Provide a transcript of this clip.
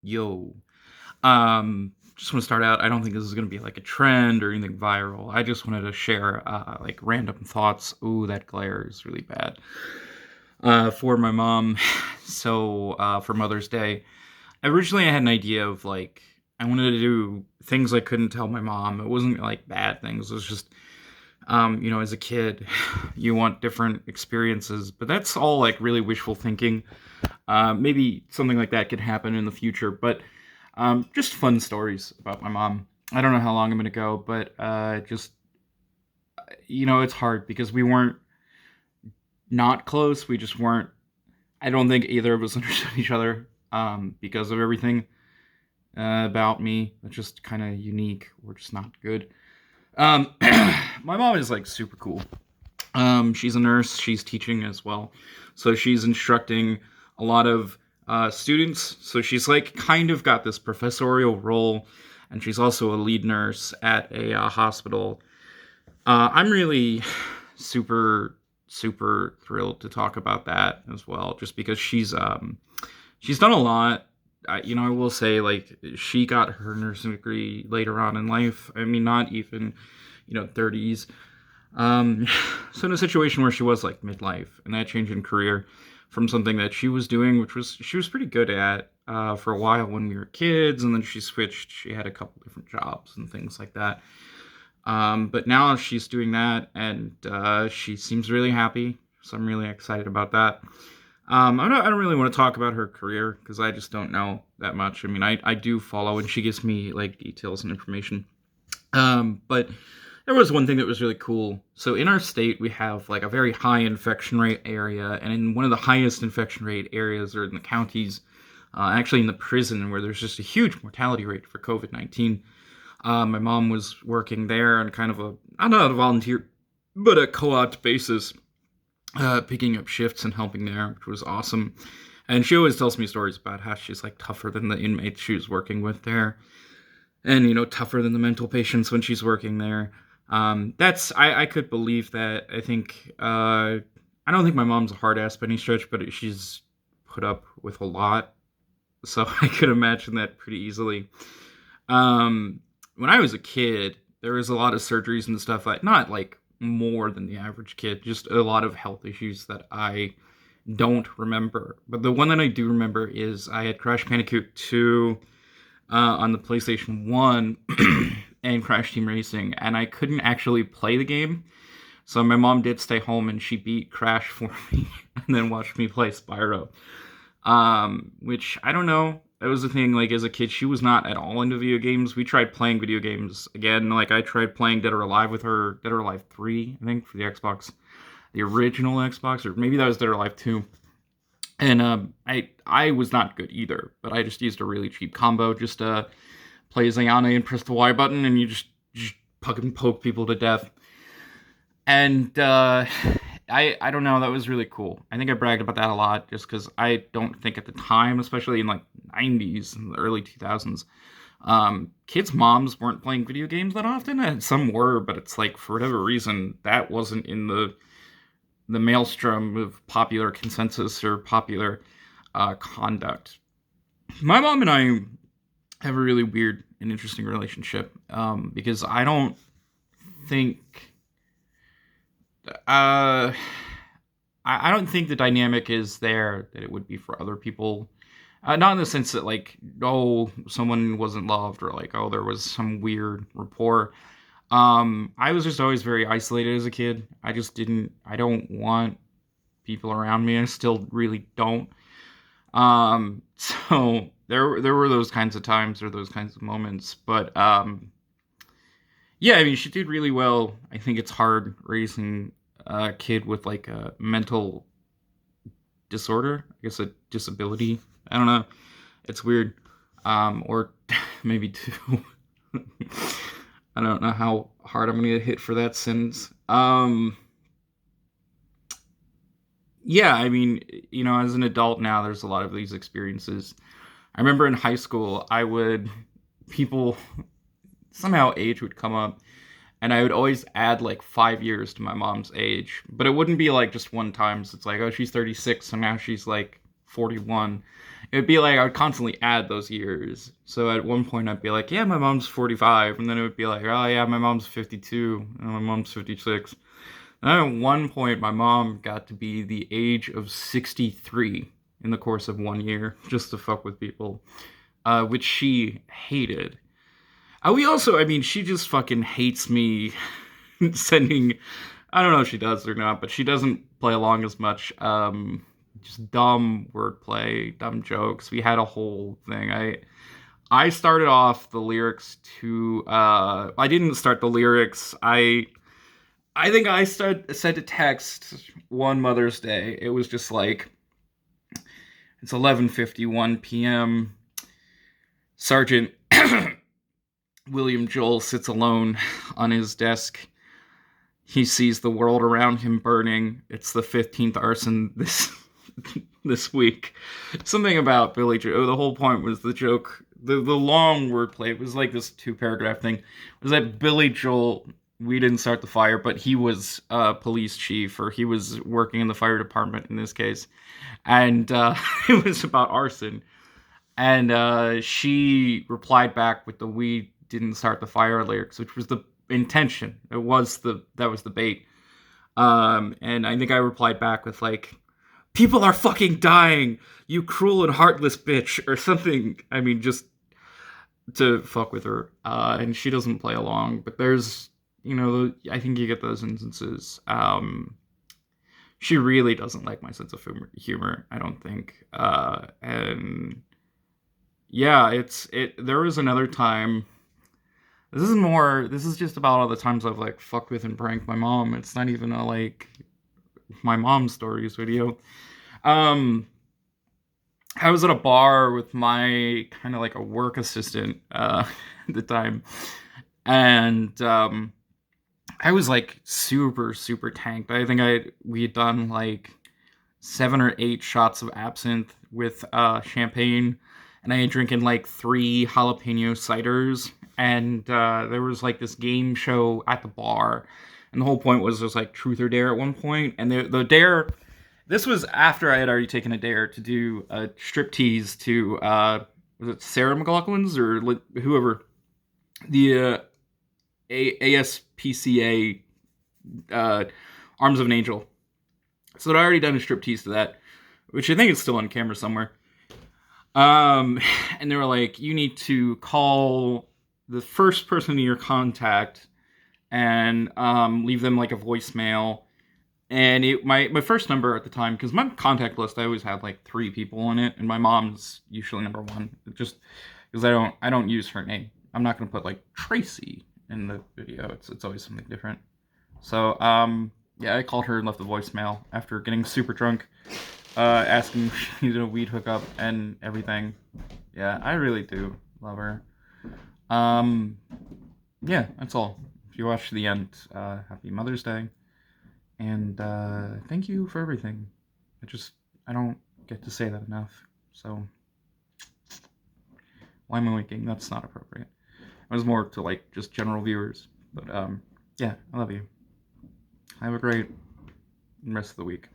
Yo. Just want to start out. I don't think this is going to be like a trend or anything viral. I just wanted to share like random thoughts. Ooh, that glare is really bad. For my mom. So for Mother's Day, originally I had an idea of like I wanted to do things I couldn't tell my mom. It wasn't like bad things. It was just as a kid, you want different experiences, but that's all like really wishful thinking. Maybe something like that could happen in the future, but just fun stories about my mom. I don't know how long I'm going to go, but it's hard because we weren't not close. We just weren't. I don't think either of us understood each other because of everything about me. That's just kind of unique. We're just not good. My mom is like super cool. She's a nurse. She's teaching as well, so she's instructing a lot of students. So she's like kind of got this professorial role, and she's also a lead nurse at a hospital. I'm really super thrilled to talk about that as well, just because she's done a lot. I will say like she got her nursing degree later on in life. I mean, not even 30s. Um, so in a situation where she was like midlife and that change in career from something that she was doing, which was she was pretty good at for a while when we were kids, and then she switched. She had a couple different jobs and things like that. But now she's doing that, and she seems really happy. So I'm really excited about that. I don't really want to talk about her career because I just don't know that much. I mean, I do follow, and she gives me like details and information. But there was one thing that was really cool. So in our state, we have like a very high infection rate area, and in one of the highest infection rate areas are in the counties, actually in the prison, where there's just a huge mortality rate for COVID-19. My mom was working there on kind of not a volunteer, but a co-op basis, picking up shifts and helping there, which was awesome. And she always tells me stories about how she's like tougher than the inmates she was working with there, and tougher than the mental patients when she's working there. That's I could believe that. I think I don't think my mom's a hard ass by any stretch, but she's put up with a lot, so I could imagine that pretty easily. When I was a kid, there was a lot of surgeries and stuff like not like more than the average kid, just a lot of health issues that I don't remember. But the one that I do remember is I had Crash Bandicoot 2 on the PlayStation 1 and Crash Team Racing, and I couldn't actually play the game. So my mom did stay home and she beat Crash for me and then watched me play Spyro. Which I don't know. That was the thing, like as a kid, she was not at all into video games. We tried playing video games again. Like I tried playing Dead or Alive with her, Dead or Alive 3, I think, for the Xbox. The original Xbox, or maybe that was Dead or Alive 2. And I was not good either, but I just used a really cheap combo. Just play as Ayane and press the Y button, and you just fucking poke people to death. And I don't know, that was really cool. I think I bragged about that a lot, just because I don't think at the time, especially in like 90s and the early 2000s, kids' moms weren't playing video games that often, and some were, but it's like for whatever reason that wasn't in the maelstrom of popular consensus or popular conduct. My mom and I have a really weird and interesting relationship because I don't think I don't think the dynamic is there that it would be for other people. Not in the sense that like, oh, someone wasn't loved, or like, oh, there was some weird rapport. I was just always very isolated as a kid. I don't want people around me. I still really don't. So there were those kinds of times or those kinds of moments, but yeah, I mean, she did really well. I think it's hard raising a kid with like a mental disorder, I guess a disability. I don't know. It's weird. Or maybe two. I don't know how hard I'm gonna get hit for that sentence. Yeah, I mean, as an adult now, there's a lot of these experiences. I remember in high school, people somehow age would come up, and I would always add like 5 years to my mom's age, but it wouldn't be like just one time. So it's like, oh, she's 36, so now she's like 41. It'd be like I would constantly add those years. So at one point I'd be like, yeah, my mom's 45, and then it would be like, oh yeah, my mom's 52, and my mom's 56. And then at one point my mom got to be the age of 63 in the course of 1 year, just to fuck with people, which she hated. We also, I mean, she just fucking hates me sending. I don't know if she does or not, but she doesn't play along as much. Just dumb wordplay, dumb jokes. We had a whole thing. I started off the lyrics to. I didn't start the lyrics. I think I sent a text one Mother's Day. It was just like, it's 11:51 p.m. Sergeant William Joel sits alone on his desk. He sees the world around him burning. It's the 15th arson this week. Something about Billy Joel. The whole point was the joke. The long wordplay. It was like this 2-paragraph thing. Was that Billy Joel? We didn't start the fire, but he was a police chief, or he was working in the fire department in this case, and it was about arson. And she replied back with the "we didn't start the fire" lyrics, which was the intention. That was the bait. And I think I replied back with like, "People are fucking dying, you cruel and heartless bitch," or something. I mean, just to fuck with her. And she doesn't play along, but there's, I think you get those instances. She really doesn't like my sense of humor, I don't think. And yeah, there was another time. This is just about all the times I've like fucked with and pranked my mom. It's not even a like my mom stories video. I was at a bar with my kind of like a work assistant at the time, and I was like super super tanked. I think we had done like 7 or 8 shots of absinthe with champagne, and I had drinking like 3 jalapeno ciders, and there was like this game show at the bar, and the whole point was there's like truth or dare at one point, and the dare. This was after I had already taken a dare to do a striptease to was it Sarah McLaughlin's or whoever, the ASPCA, Arms of an Angel. So I'd already done a striptease to that, which I think is still on camera somewhere. And they were like, you need to call the first person in your contact and leave them like a voicemail. And my first number at the time, because my contact list, I always had like 3 people in it, and my mom's usually number 1, just because I don't use her name. I'm not gonna put like Tracy in the video. It's always something different. So yeah, I called her and left a voicemail after getting super drunk, asking if she needed a weed hookup and everything. Yeah, I really do love her. Yeah, that's all. If you watch to the end, happy Mother's Day. And thank you for everything. I don't get to say that enough. So, why am I winking? That's not appropriate. It was more to like just general viewers. But yeah, I love you. Have a great rest of the week.